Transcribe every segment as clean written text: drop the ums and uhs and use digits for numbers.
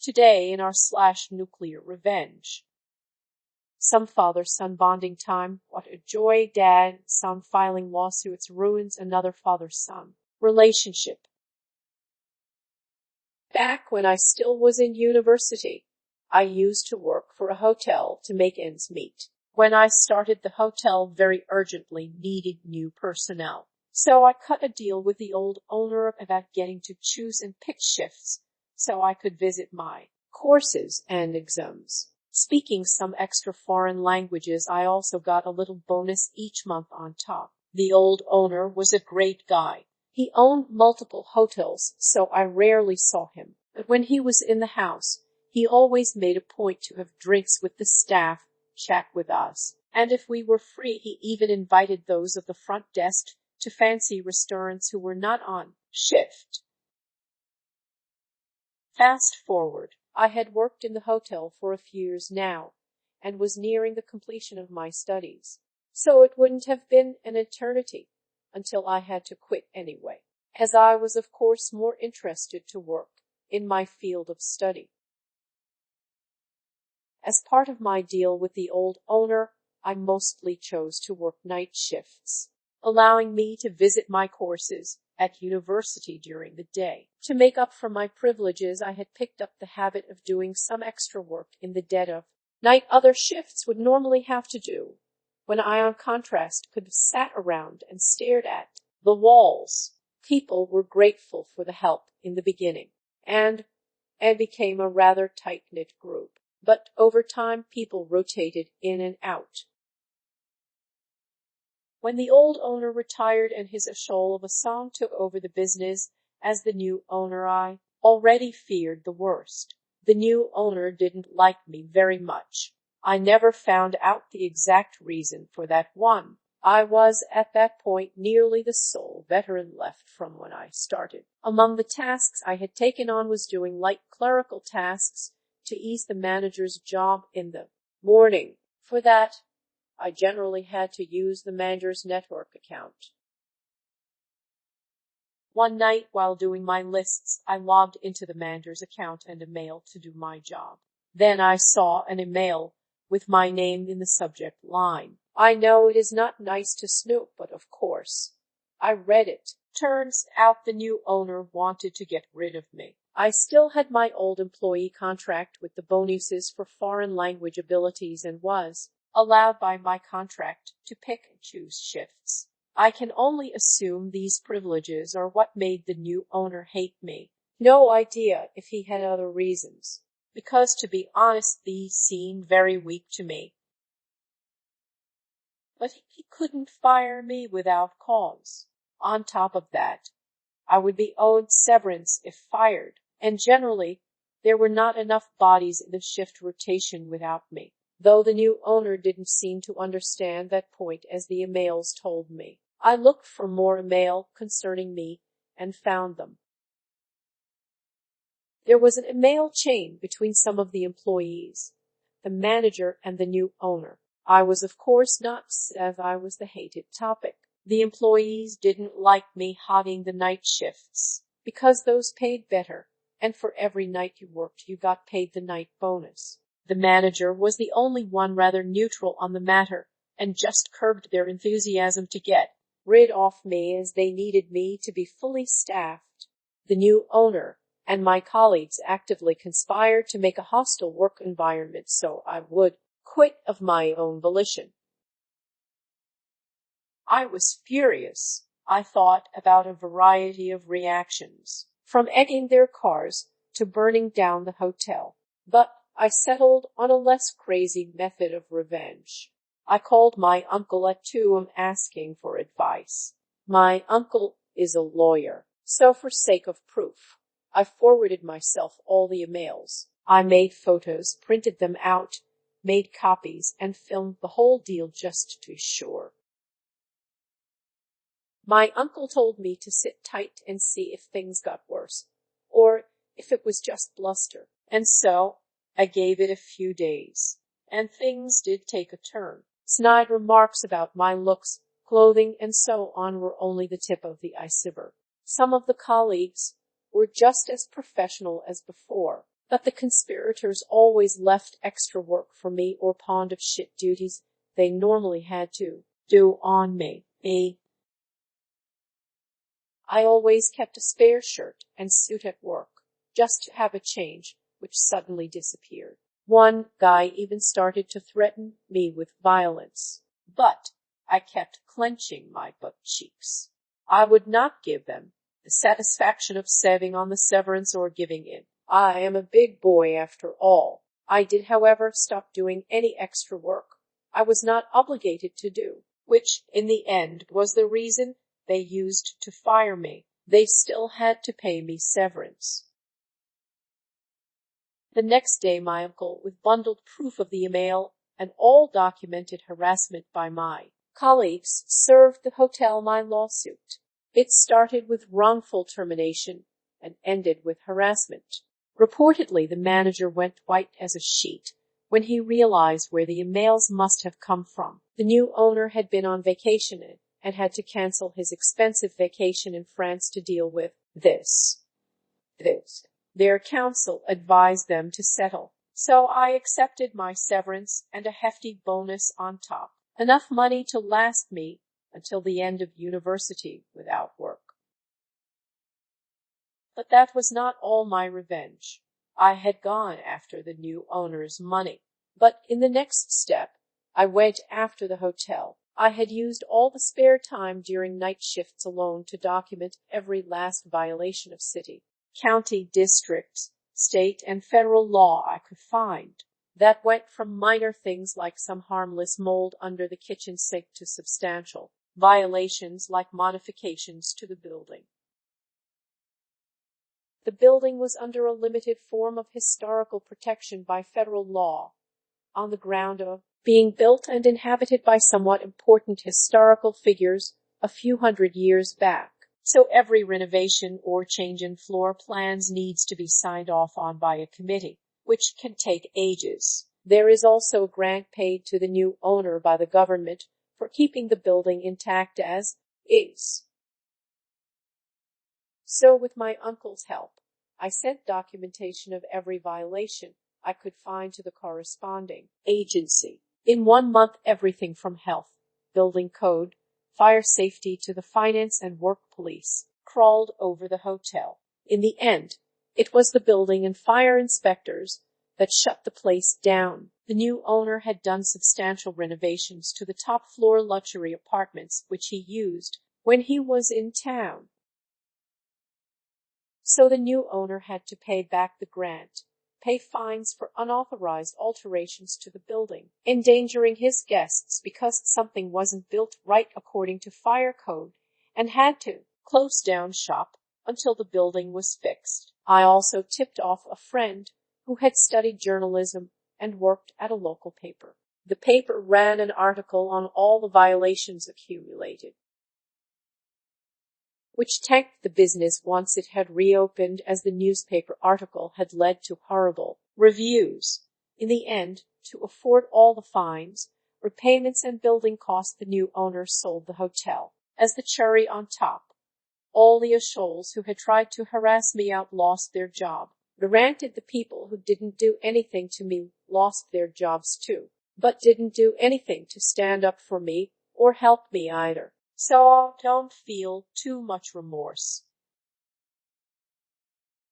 Today in our /nuclear revenge. Some father-son bonding time. What a joy. Dad, son filing lawsuits ruins another father-son relationship. Back when I still was in university, I used to work for a hotel to make ends meet. When I started, the hotel very urgently needed new personnel. So I cut a deal with the old owner about getting to choose and pick shifts so I could visit my courses and exams. Speaking some extra foreign languages, I also got a little bonus each month on top. The old owner was a great guy. He owned multiple hotels, so I rarely saw him. But when he was in the house, he always made a point to have drinks with the staff, chat with us, and if we were free, he even invited those of the front desk to fancy restaurants who were not on shift. Fast forward, I had worked in the hotel for a few years now, and was nearing the completion of my studies, so it wouldn't have been an eternity until I had to quit anyway, as I was of course more interested to work in my field of study. As part of my deal with the old owner, I mostly chose to work night shifts, allowing me to visit my courses at university during the day. To make up for my privileges, I had picked up the habit of doing some extra work in the dead of night other shifts would normally have to do, when I, on contrast, could have sat around and stared at the walls. People were grateful for the help in the beginning, and became a rather tight-knit group. But over time, people rotated in and out. When the old owner retired and his shoal of a son took over the business as the new owner, I already feared the worst. The new owner didn't like me very much. I never found out the exact reason for that one. I was, at that point, nearly the sole veteran left from when I started. Among the tasks I had taken on was doing light clerical tasks to ease the manager's job in the morning. For that, I generally had to use the manager's network account. One night, while doing my lists, I logged into the manager's account and a mail to do my job. Then I saw an email with my name in the subject line. I know it is not nice to snoop, but of course, I read it. Turns out the new owner wanted to get rid of me. I still had my old employee contract with the bonuses for foreign language abilities and was allowed by my contract to pick and choose shifts. I can only assume these privileges are what made the new owner hate me. No idea if he had other reasons, because to be honest, these seemed very weak to me. But he couldn't fire me without cause. On top of that, I would be owed severance if fired, and generally, there were not enough bodies in the shift rotation without me, though the new owner didn't seem to understand that point, as the emails told me. I looked for more email concerning me and found them. There was an email chain between some of the employees, the manager, and the new owner. I was, of course, not, as I was the hated topic. The employees didn't like me hogging the night shifts, because those paid better, and for every night you worked, you got paid the night bonus. The manager was the only one rather neutral on the matter, and just curbed their enthusiasm to get rid of me, as they needed me to be fully staffed. The new owner and my colleagues actively conspired to make a hostile work environment so I would quit of my own volition. I was furious. I thought about a variety of reactions, from egging their cars to burning down the hotel. But I settled on a less crazy method of revenge. I called my uncle at 2 a.m. asking for advice. My uncle is a lawyer, so for sake of proof, I forwarded myself all the emails. I made photos, printed them out, made copies, and filmed the whole deal just to be sure. My uncle told me to sit tight and see if things got worse, or if it was just bluster. And so I gave it a few days, and things did take a turn. Snide remarks about my looks, clothing, and so on were only the tip of the iceberg. Some of the colleagues were just as professional as before, But the conspirators always left extra work for me or pound of shit duties they normally had to do on me. I always kept a spare shirt and suit at work, just to have a change, which suddenly disappeared. One guy even started to threaten me with violence, but I kept clenching my butt cheeks. I would not give them the satisfaction of saving on the severance or giving in. I am a big boy after all. I did, however, stop doing any extra work I was not obligated to do, which, in the end, was the reason they used to fire me. They still had to pay me severance. The next day, my uncle, with bundled proof of the email and all documented harassment by my colleagues, served the hotel my lawsuit. It started with wrongful termination and ended with harassment. Reportedly, the manager went white as a sheet when he realized where the emails must have come from. The new owner had been on vacation and had to cancel his expensive vacation in France to deal with this. Their counsel advised them to settle, so I accepted my severance and a hefty bonus on top, enough money to last me until the end of university without work. But that was not all my revenge. I had gone after the new owner's money, but in the next step, I went after the hotel. I had used all the spare time during night shifts alone to document every last violation of city, county, district, state, and federal law I could find. That went from minor things like some harmless mold under the kitchen sink to substantial violations like modifications to the building. The building was under a limited form of historical protection by federal law, on the ground of being built and inhabited by somewhat important historical figures a few hundred years back. So every renovation or change in floor plans needs to be signed off on by a committee, which can take ages. There is also a grant paid to the new owner by the government for keeping the building intact as is. So with my uncle's help, I sent documentation of every violation I could find to the corresponding agency. In 1 month, everything from health, building code, fire safety to the finance and work police crawled over the hotel. In the end, it was the building and fire inspectors that shut the place down. The new owner had done substantial renovations to the top floor luxury apartments which he used when he was in town. So the new owner had to pay back the grant, pay fines for unauthorized alterations to the building, endangering his guests because something wasn't built right according to fire code, and had to close down shop until the building was fixed. I also tipped off a friend who had studied journalism and worked at a local paper. The paper ran an article on all the violations accumulated, which tanked the business once it had reopened, as the newspaper article had led to horrible reviews. In the end, to afford all the fines, repayments, and building costs, the new owner sold the hotel. As the cherry on top, all the officials who had tried to harass me out lost their job. Granted, the people who didn't do anything to me lost their jobs too, but didn't do anything to stand up for me or help me either. So I don't feel too much remorse.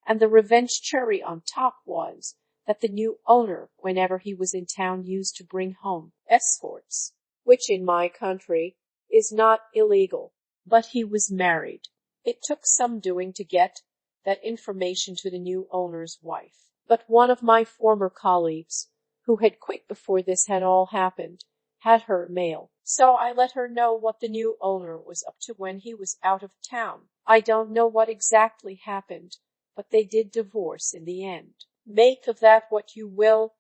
And the revenge cherry on top was that the new owner, whenever he was in town, used to bring home escorts, which in my country is not illegal, but he was married. It took some doing to get that information to the new owner's wife. But one of my former colleagues, who had quit before this had all happened, had her mail. So I let her know what the new owner was up to when he was out of town. I don't know what exactly happened, but they did divorce in the end. Make of that what you will.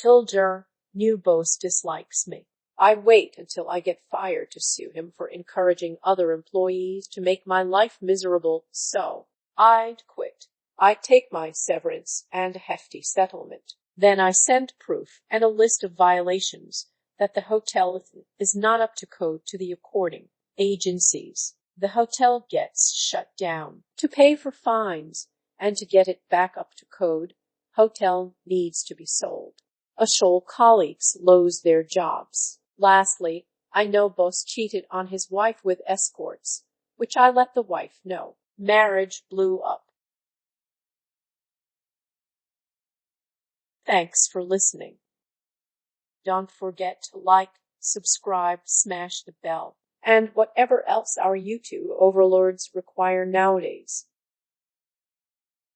Tilger, new boss dislikes me. I wait until I get fired to sue him for encouraging other employees to make my life miserable, so I'd quit. I'd take my severance and a hefty settlement. Then I send proof and a list of violations that the hotel is not up to code to the according agencies. The hotel gets shut down. To pay for fines, and to get it back up to code, hotel needs to be sold. A shoal colleagues lose their jobs. Lastly, I know boss cheated on his wife with escorts, which I let the wife know. Marriage blew up. Thanks for listening. Don't forget to like, subscribe, smash the bell, and whatever else our YouTube overlords require nowadays.